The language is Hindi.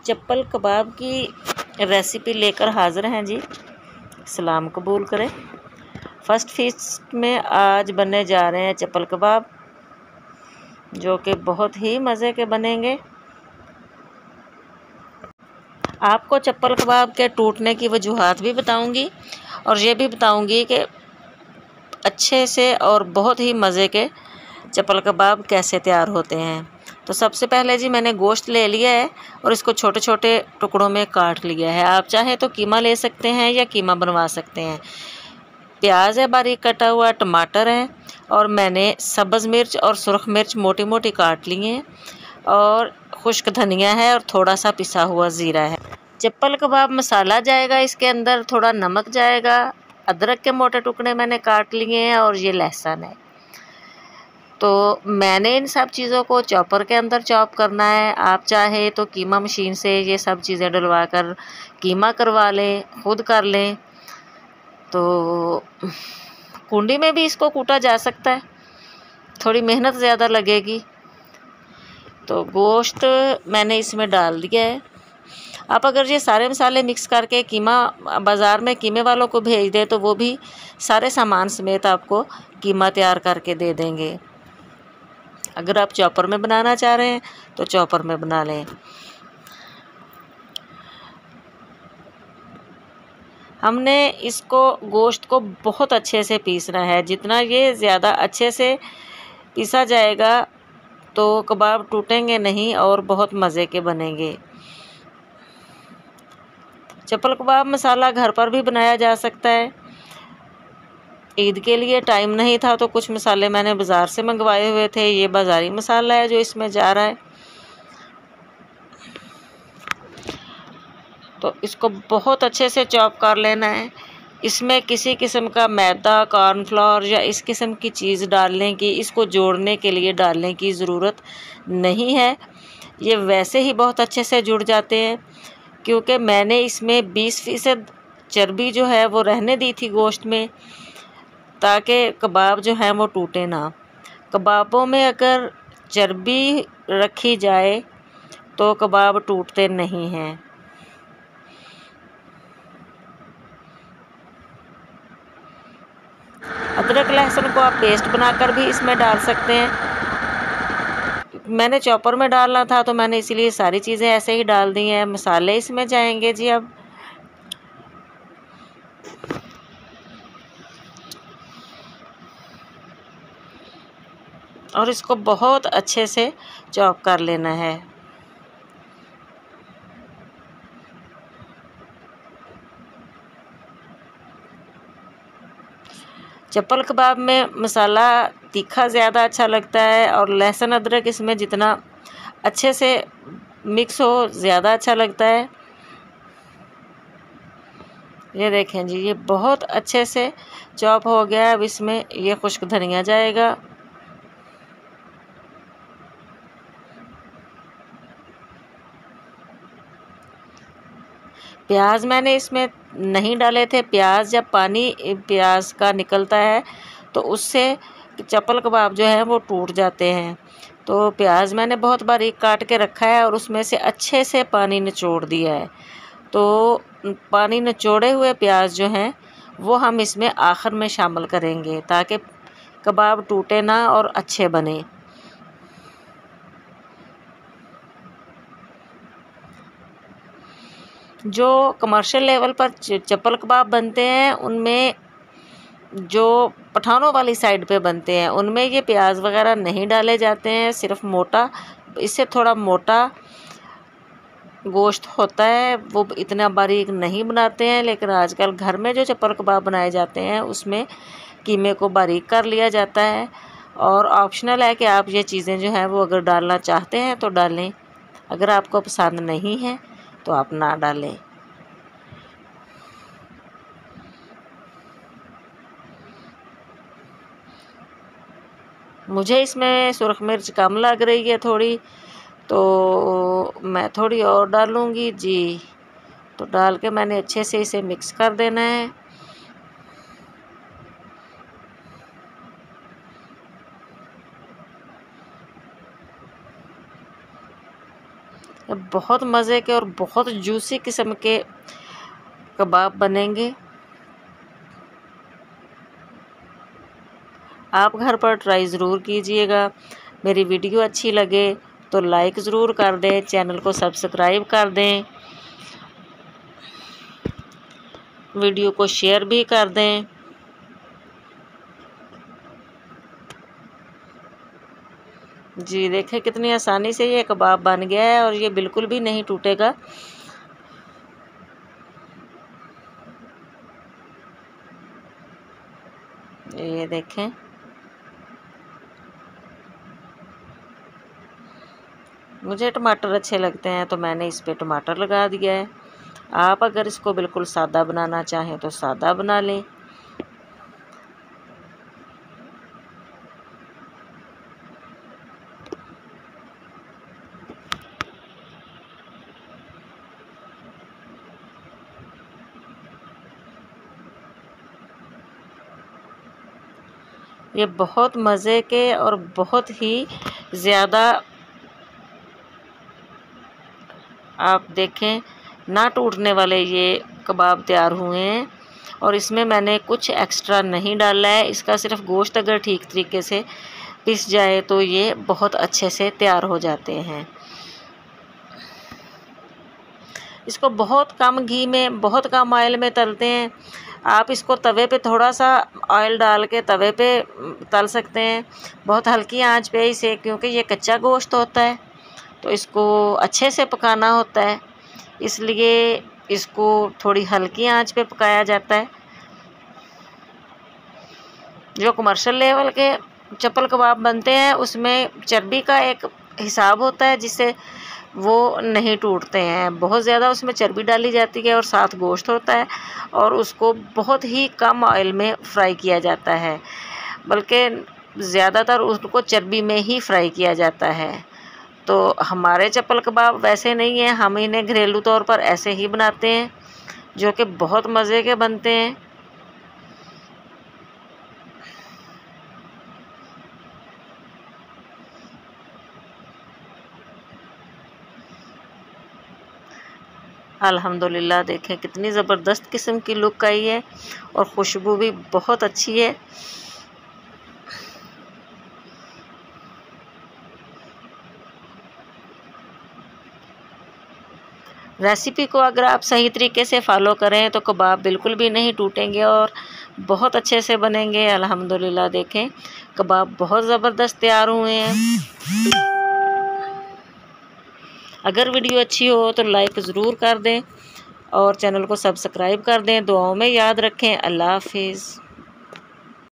चप्पल कबाब की रेसिपी लेकर हाज़िर हैं जी। सलाम कबूल करें। फर्स्ट फीस्ट में आज बनने जा रहे हैं चप्पल कबाब, जो कि बहुत ही मज़े के बनेंगे। आपको चप्पल कबाब के टूटने की वजूहात भी बताऊंगी और ये भी बताऊंगी कि अच्छे से और बहुत ही मज़े के चप्पल कबाब कैसे तैयार होते हैं। तो सबसे पहले जी मैंने गोश्त ले लिया है और इसको छोटे छोटे टुकड़ों में काट लिया है। आप चाहे तो कीमा ले सकते हैं या कीमा बनवा सकते हैं। प्याज है बारीक कटा हुआ, टमाटर है और मैंने सब्ज़ मिर्च और सुरख मिर्च मोटी मोटी काट ली हैं और खुश्क धनिया है और थोड़ा सा पिसा हुआ ज़ीरा है। चप्पल कबाब मसाला जाएगा इसके अंदर, थोड़ा नमक जाएगा, अदरक के मोटे टुकड़े मैंने काट लिए हैं और ये लहसुन है। तो मैंने इन सब चीज़ों को चॉपर के अंदर चॉप करना है। आप चाहे तो कीमा मशीन से ये सब चीज़ें डलवा कर कीमा करवा लें, खुद कर लें। तो कुंडी में भी इसको कूटा जा सकता है, थोड़ी मेहनत ज़्यादा लगेगी। तो गोश्त मैंने इसमें डाल दिया है। आप अगर ये सारे मसाले मिक्स करके कीमा बाज़ार में कीमे वालों को भेज दें तो वो भी सारे सामान समेत आपको कीमा तैयार करके दे देंगे। अगर आप चॉपर में बनाना चाह रहे हैं तो चॉपर में बना लें। हमने इसको गोश्त को बहुत अच्छे से पीसना है। जितना ये ज़्यादा अच्छे से पीसा जाएगा तो कबाब टूटेंगे नहीं और बहुत मज़े के बनेंगे। चप्पल कबाब मसाला घर पर भी बनाया जा सकता है। ईद के लिए टाइम नहीं था तो कुछ मसाले मैंने बाज़ार से मंगवाए हुए थे। ये बाज़ारी मसाला है जो इसमें जा रहा है। तो इसको बहुत अच्छे से चॉप कर लेना है। इसमें किसी किस्म का मैदा, कॉर्नफ्लोर या इस किस्म की चीज़ डालने की, इसको जोड़ने के लिए डालने की ज़रूरत नहीं है। ये वैसे ही बहुत अच्छे से जुड़ जाते हैं, क्योंकि मैंने इसमें 20% चर्बी जो है वो रहने दी थी गोश्त में, ताकि कबाब जो है वो टूटे ना। कबाबों में अगर चर्बी रखी जाए तो कबाब टूटते नहीं हैं। अदरक लहसुन को आप पेस्ट बनाकर भी इसमें डाल सकते हैं। मैंने चॉपर में डालना था तो मैंने इसीलिए सारी चीज़ें ऐसे ही डाल दी हैं। मसाले इसमें जाएंगे जी अब। और इसको बहुत अच्छे से चॉप कर लेना है। चप्पल कबाब में मसाला तीखा ज़्यादा अच्छा लगता है और लहसुन अदरक इसमें जितना अच्छे से मिक्स हो ज़्यादा अच्छा लगता है। ये देखें जी, ये बहुत अच्छे से चॉप हो गया। अब इसमें ये खुश्क धनिया जाएगा। प्याज मैंने इसमें नहीं डाले थे। प्याज जब पानी प्याज का निकलता है तो उससे चप्पल कबाब जो है वो टूट जाते हैं। तो प्याज मैंने बहुत बारीक काट के रखा है और उसमें से अच्छे से पानी निचोड़ दिया है। तो पानी निचोड़े हुए प्याज जो हैं वो हम इसमें आखिर में शामिल करेंगे, ताकि कबाब टूटे ना और अच्छे बने। जो कमर्शियल लेवल पर चप्पल कबाब बनते हैं उनमें, जो पठानों वाली साइड पे बनते हैं, उनमें ये प्याज वगैरह नहीं डाले जाते हैं। सिर्फ मोटा, इससे थोड़ा मोटा गोश्त होता है, वो इतना बारीक नहीं बनाते हैं। लेकिन आजकल घर में जो चप्पल कबाब बनाए जाते हैं उसमें कीमे को बारीक कर लिया जाता है। और ऑप्शनल है कि आप ये चीज़ें जो हैं वो अगर डालना चाहते हैं तो डालें, अगर आपको पसंद नहीं है तो आप ना डालें। मुझे इसमें सुरख मिर्च कम लग रही है थोड़ी, तो मैं थोड़ी और डालूँगी जी। तो डाल के मैंने अच्छे से इसे मिक्स कर देना है। बहुत मज़े के और बहुत जूसी किस्म के कबाब बनेंगे। आप घर पर ट्राई ज़रूर कीजिएगा। मेरी वीडियो अच्छी लगे तो लाइक ज़रूर कर दें, चैनल को सब्सक्राइब कर दें, वीडियो को शेयर भी कर दें। जी देखें कितनी आसानी से ये कबाब बन गया है और ये बिल्कुल भी नहीं टूटेगा। ये देखें, मुझे टमाटर अच्छे लगते हैं तो मैंने इस पे टमाटर लगा दिया है। आप अगर इसको बिल्कुल सादा बनाना चाहें तो सादा बना लें। ये बहुत मज़े के और बहुत ही ज़्यादा, आप देखें, ना टूटने वाले ये कबाब तैयार हुए हैं। और इसमें मैंने कुछ एक्स्ट्रा नहीं डाला है। इसका सिर्फ गोश्त अगर ठीक तरीके से पिस जाए तो ये बहुत अच्छे से तैयार हो जाते हैं। इसको बहुत कम घी में, बहुत कम ऑयल में तलते हैं। आप इसको तवे पे थोड़ा सा ऑयल डाल के तवे पे तल सकते हैं, बहुत हल्की आंच पे इसे, क्योंकि ये कच्चा गोश्त होता है तो इसको अच्छे से पकाना होता है, इसलिए इसको थोड़ी हल्की आंच पे पकाया जाता है। जो कमर्शियल लेवल के चप्पल कबाब बनते हैं उसमें चर्बी का एक हिसाब होता है जिससे वो नहीं टूटते हैं। बहुत ज़्यादा उसमें चर्बी डाली जाती है और साथ गोश्त होता है और उसको बहुत ही कम ऑयल में फ्राई किया जाता है, बल्कि ज़्यादातर उसको चर्बी में ही फ्राई किया जाता है। तो हमारे चप्पल कबाब वैसे नहीं है, हम इन्हें घरेलू तौर पर ऐसे ही बनाते हैं जो कि बहुत मज़े के बनते हैं। अल्हम्दुलिल्लाह देखें कितनी ज़बरदस्त किस्म की लुक आई है और खुशबू भी बहुत अच्छी है। रेसिपी को अगर आप सही तरीके से फॉलो करें तो कबाब बिल्कुल भी नहीं टूटेंगे और बहुत अच्छे से बनेंगे। अल्हम्दुलिल्लाह देखें कबाब बहुत ज़बरदस्त तैयार हुए हैं। अगर वीडियो अच्छी हो तो लाइक ज़रूर कर दें और चैनल को सब्सक्राइब कर दें। दुआओं में याद रखें। अल्लाह हाफिज़।